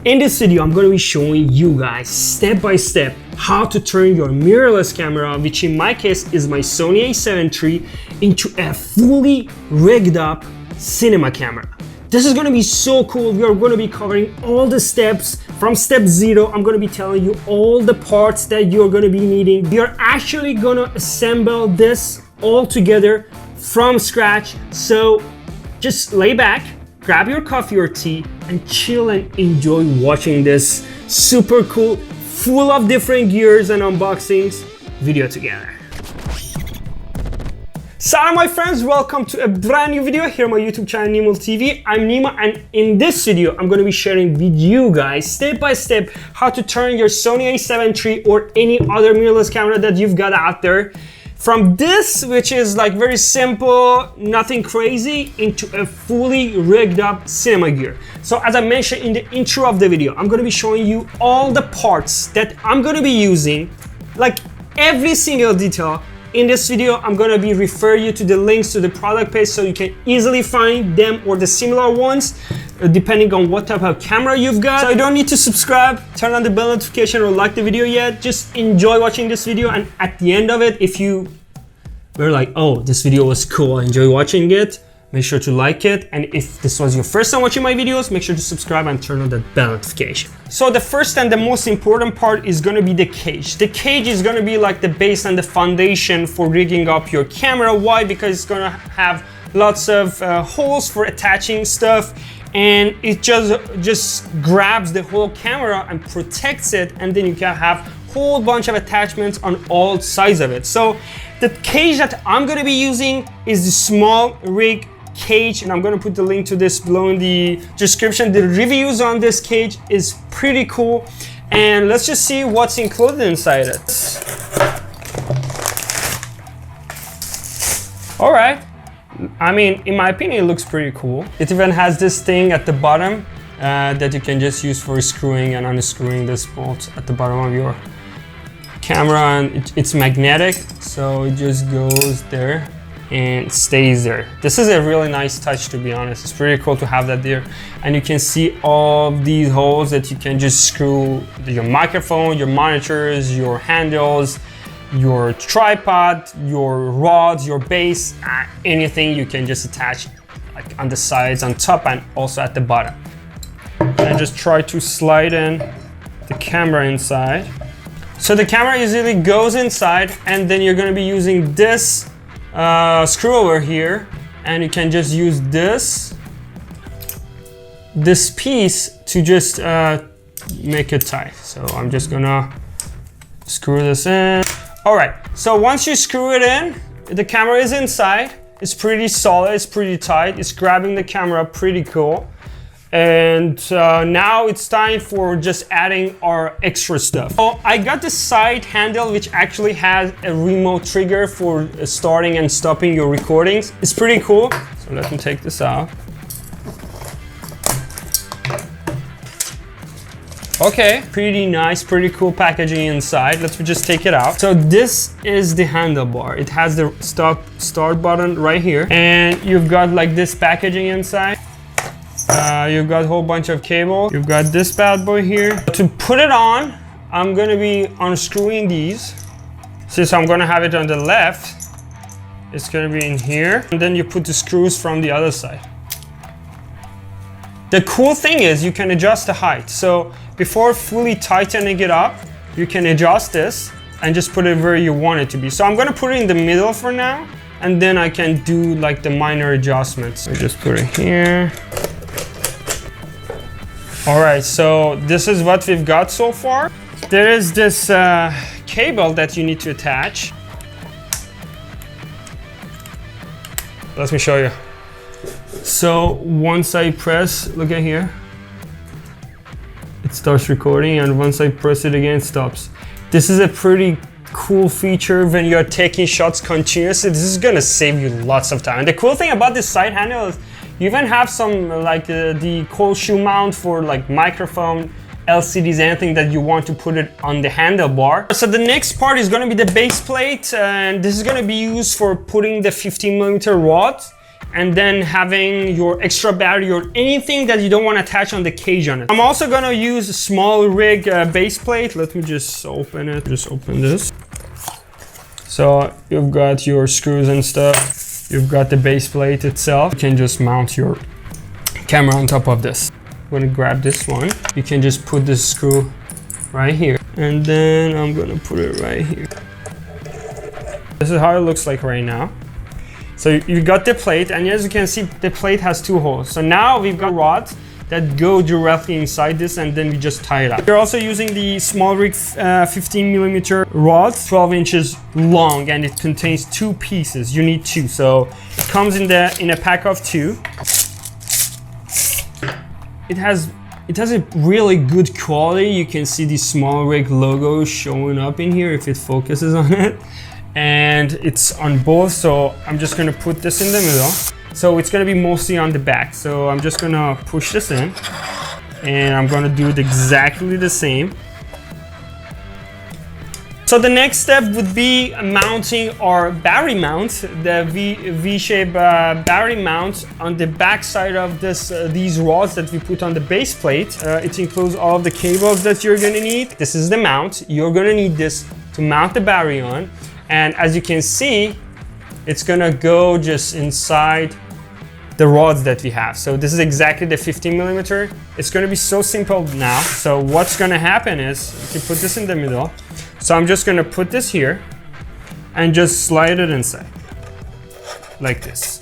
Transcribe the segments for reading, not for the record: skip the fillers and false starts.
In this video, I'm going to be showing you guys step by step how to turn your mirrorless camera, which in my case is my Sony A7III, into a fully rigged up cinema camera. This is going to be so cool. We are going to be covering all the steps from step 0. I'm going to be telling you all the parts that you're going to be needing. We are actually going to assemble this all together from scratch. So just lay back, grab your coffee or tea and chill and enjoy watching this super cool, full of different gears and unboxings video together. Salam my friends, welcome to a brand new video here on my YouTube channel Nemo TV. I'm Nemo, and in this video I'm going to be sharing with you guys step by step how to turn your Sony A7III or any other mirrorless camera that you've got out there from this, which is like very simple, nothing crazy, into a fully rigged up cinema gear. So as I mentioned in the intro of the video, I'm going to be showing you all the parts that I'm going to be using, like every single detail. In this video, I'm going to be referring you to the links to the product page so you can easily find them or the similar ones depending on what type of camera you've got. So you don't need to subscribe, turn on the bell notification or like the video yet. Just enjoy watching this video, and at the end of it, if you were like, oh, this video was cool, I enjoy watching it, make sure to like it. And if this was your first time watching my videos, make sure to subscribe and turn on that bell notification. So the first and the most important part is going to be the cage. The cage is going to be like the base and the foundation for rigging up your camera. Why? Because it's going to have lots of holes for attaching stuff, and it just grabs the whole camera and protects it, and then you can have a whole bunch of attachments on all sides of it. So the cage that I'm going to be using is the smallrig cage, and I'm going to put the link to this below in the description. The reviews on this cage is pretty cool, and let's just see what's included inside it. All right, I mean, in my opinion, it looks pretty cool. It even has this thing at the bottom that you can just use for screwing and unscrewing this bolt at the bottom of your camera, and it's magnetic, so it just goes there and stays there. This is a really nice touch, to be honest. It's pretty cool to have that there, and you can see all of these holes that you can just screw your microphone, your monitors, your handles, your tripod, your rods, your base, anything you can just attach, like on the sides, on top, and also at the bottom. And just try to slide in the camera inside. So the camera usually goes inside, and then you're going to be using this screw over here, and you can just use this piece to just make it tight. So I'm just gonna screw this in. All right, so once you screw it in, the camera is inside. It's pretty solid, it's pretty tight, it's grabbing the camera pretty cool. And now it's time for just adding our extra stuff. So I got the side handle, which actually has a remote trigger for starting and stopping your recordings. It's pretty cool. So let me take this out. Okay, pretty nice, pretty cool packaging inside. Let's just take it out. So this is the handlebar. It has the start button right here, and you've got like this packaging inside. You've got a whole bunch of cable. You've got this bad boy here. To put it on, I'm gonna be unscrewing these. Since I'm gonna have it on the left, it's gonna be in here. And then you put the screws from the other side. The cool thing is you can adjust the height. So before fully tightening it up, you can adjust this and just put it where you want it to be. So I'm gonna put it in the middle for now, and then I can do like the minor adjustments. So just put it here. All right, so this is what we've got so far. There is this cable that you need to attach. Let me show you. So once I press, look at here, it starts recording, and once I press it again, it stops. This is a pretty cool feature when you're taking shots continuously. This is gonna save you lots of time. And the cool thing about this side handle is you even have some like the cold shoe mount for like microphone, LCDs, anything that you want to put it on the handlebar. So the next part is going to be the base plate, and this is going to be used for putting the 15mm rod and then having your extra battery or anything that you don't want to attach on the cage on it. I'm also gonna use a small rig base plate. Let me just open it. Just open this. So you've got your screws and stuff. You've got the base plate itself. You can just mount your camera on top of this. I'm gonna grab this one. You can just put this screw right here. And then I'm gonna put it right here. This is how it looks like right now. So you got the plate, and as you can see, the plate has 2 holes. So now we've got rods that go directly inside this, and then we just tie it up. We're also using the smallrig 15mm rod, 12 inches long, and it contains 2 pieces. You need 2, so it comes in a pack of 2. It has a really good quality. You can see the smallrig logo showing up in here if it focuses on it. And it's on both, so I'm just gonna put this in the middle. So it's gonna be mostly on the back. So I'm just gonna push this in, and I'm gonna do it exactly the same. So the next step would be mounting our battery mount, the V-shape battery mount on the back side of these rods that we put on the base plate. It includes all of the cables that you're gonna need. This is the mount. You're gonna need this to mount the battery on. And as you can see, it's gonna go just inside the rods that we have. So this is exactly the 15mm. It's gonna be so simple now. So what's gonna happen is, you put this in the middle. So I'm just gonna put this here and just slide it inside, like this,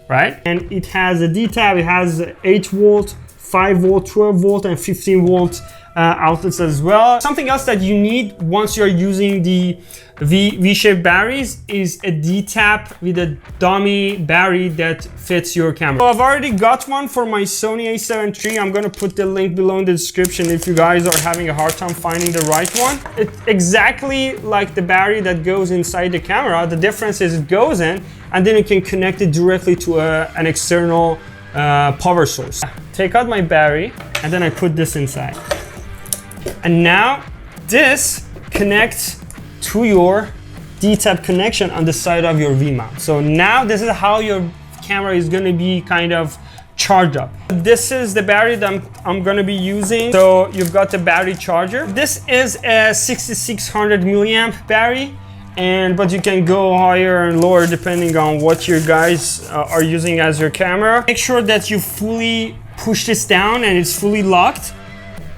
right? And it has a D-tab, it has 8 volt, 5 volt, 12 volt, and 15 volt outlets as well. Something else that you need once you're using the V-shaped batteries is a D-tap with a dummy battery that fits your camera. So I've already got one for my Sony A7III. I'm gonna put the link below in the description if you guys are having a hard time finding the right one. It's exactly like the battery that goes inside the camera. The difference is it goes in, and then you can connect it directly to an external power source. Take out my battery, and then I put this inside. And now this connects to your D-tap connection on the side of your V-mount. So now this is how your camera is going to be kind of charged up. This is the battery that I'm going to be using. So you've got the battery charger. This is a 6600 milliamp battery, but you can go higher and lower depending on what you guys are using as your camera. Make sure that you fully push this down and it's fully locked.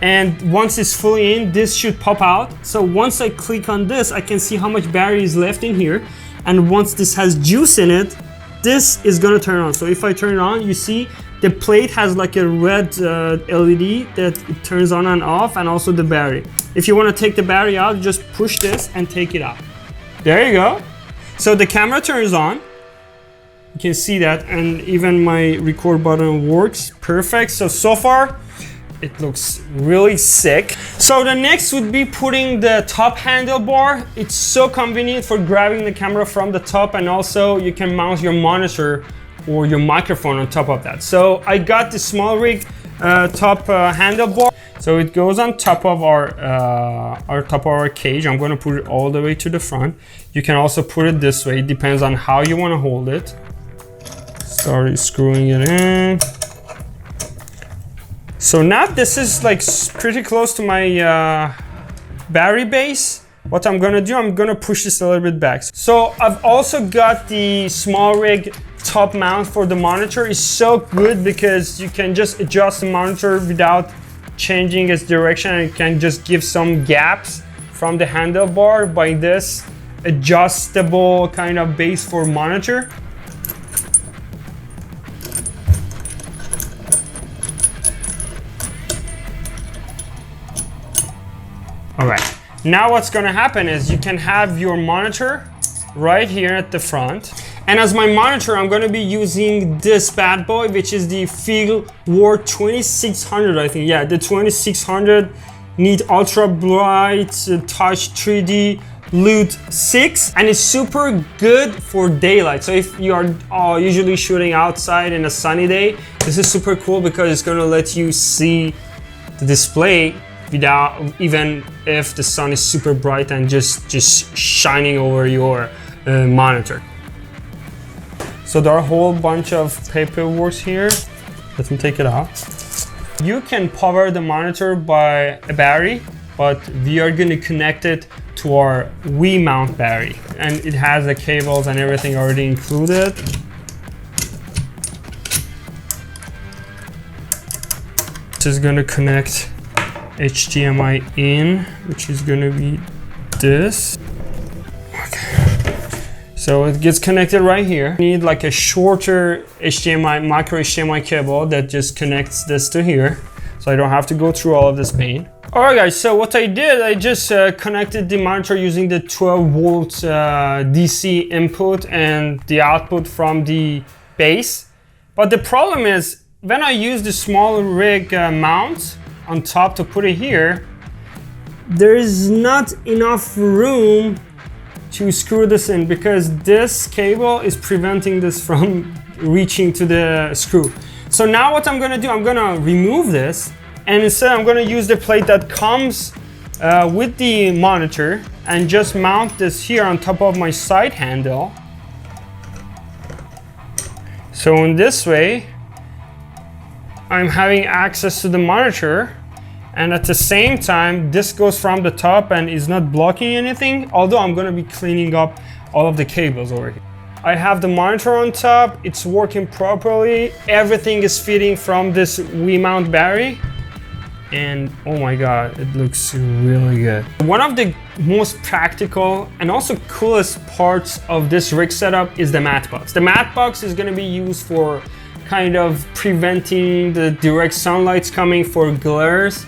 And once it's fully in, this should pop out. So once I click on this, I can see how much battery is left in here. And once this has juice in it, this is gonna turn on. So if I turn it on, you see the plate has like a red LED that it turns on and off, and also the battery. If you wanna take the battery out, just push this and take it out. There you go. So the camera turns on. You can see that, and even my record button works perfect. So far, it looks really sick. So the next would be putting the top handlebar. It's so convenient for grabbing the camera from the top, and also you can mount your monitor or your microphone on top of that. So I got the smallrig top handlebar. So it goes on top of our cage. I'm gonna put it all the way to the front. You can also put it this way. It depends on how you wanna hold it. Start screwing it in. So now this is like pretty close to my battery base. What I'm gonna do, I'm gonna push this a little bit back. So I've also got the smallrig top mount for the monitor. It's so good because you can just adjust the monitor without changing its direction, and it can just give some gaps from the handlebar by this adjustable kind of base for monitor. All right, now what's gonna happen is you can have your monitor right here at the front. And as my monitor, I'm gonna be using this bad boy, which is the Filmmaker 2600, I think. Yeah, the 2600 need ultra bright touch 3D Loot 6, and it's super good for daylight. So if you are usually shooting outside in a sunny day, this is super cool because it's gonna let you see the display without, even if the sun is super bright and just shining over your monitor. So there are a whole bunch of paperwork here. Let me take it out. You can power the monitor by a battery, but we are going to connect it to our Wii mount battery. And it has the cables and everything already included. This is going to connect HDMI in, which is going to be this. Okay. So it gets connected right here. You need like a shorter HDMI, micro HDMI cable that just connects this to here. So I don't have to go through all of this pain. All right guys, so what I did, I just connected the monitor using the 12 volt DC input and the output from the base. But the problem is, when I use the small rig mount on top to put it here, there is not enough room to screw this in because this cable is preventing this from reaching to the screw. So now what I'm gonna do, I'm gonna remove this, and instead I'm gonna use the plate that comes with the monitor and just mount this here on top of my side handle. So in this way, I'm having access to the monitor, and at the same time this goes from the top and is not blocking anything, although I'm going to be cleaning up all of the cables over here. I have the monitor on top, it's working properly, everything is feeding from this Wii mount battery, and oh my god, it looks really good. One of the most practical and also coolest parts of this rig setup is the matte box. The matte box is going to be used for kind of preventing the direct sunlights coming for glares,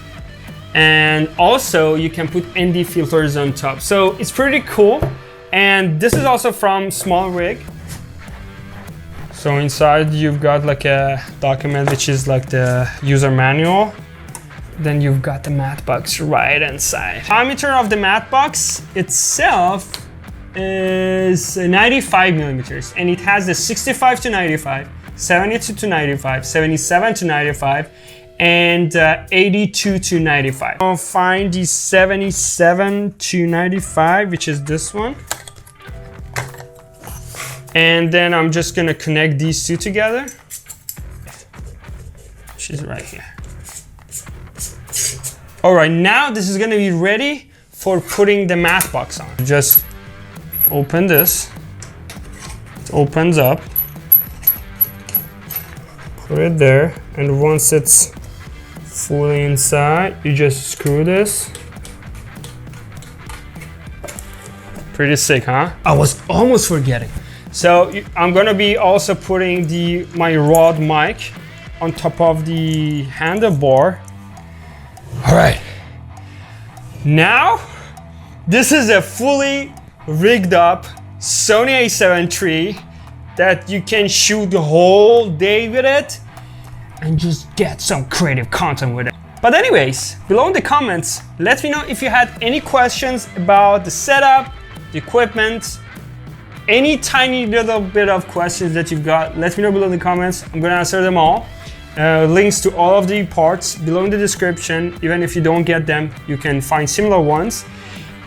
and also you can put ND filters on top, so it's pretty cool. And this is also from smallrig. So inside you've got like a document which is like the user manual, then you've got the matte box right inside. Diameter of the matte box itself is 95 millimeters, and it has the 65 to 95, 72 to 95, 77 to 95, and 82 to 95. I'll find the 77 to 95, which is this one. And then I'm just gonna connect these two together. She's right here. All right, now this is gonna be ready for putting the matte box on. Just open this, it opens up. Put it there, and once it's fully inside, you just screw this. Pretty sick, huh? I was almost forgetting. So I'm gonna be also putting my Rode mic on top of the handlebar. All right, now this is a fully rigged up Sony A7III that you can shoot the whole day with it and just get some creative content with it. But anyways, below in the comments, let me know if you had any questions about the setup, the equipment, any tiny little bit of questions that you've got. Let me know below in the comments. I'm gonna answer them all. Links to all of the parts below in the description. Even if you don't get them, you can find similar ones.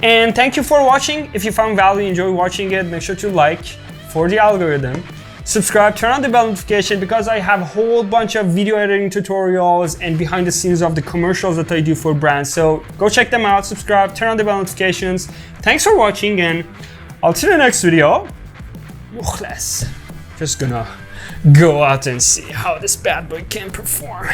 And thank you for watching. If you found value, enjoy watching it, make sure to like for the algorithm. Subscribe, turn on the bell notification because I have a whole bunch of video editing tutorials and behind the scenes of the commercials that I do for brands. So go check them out, subscribe, turn on the bell notifications. Thanks for watching, and I'll see you in the next video. Mirrorless. Just gonna go out and see how this bad boy can perform.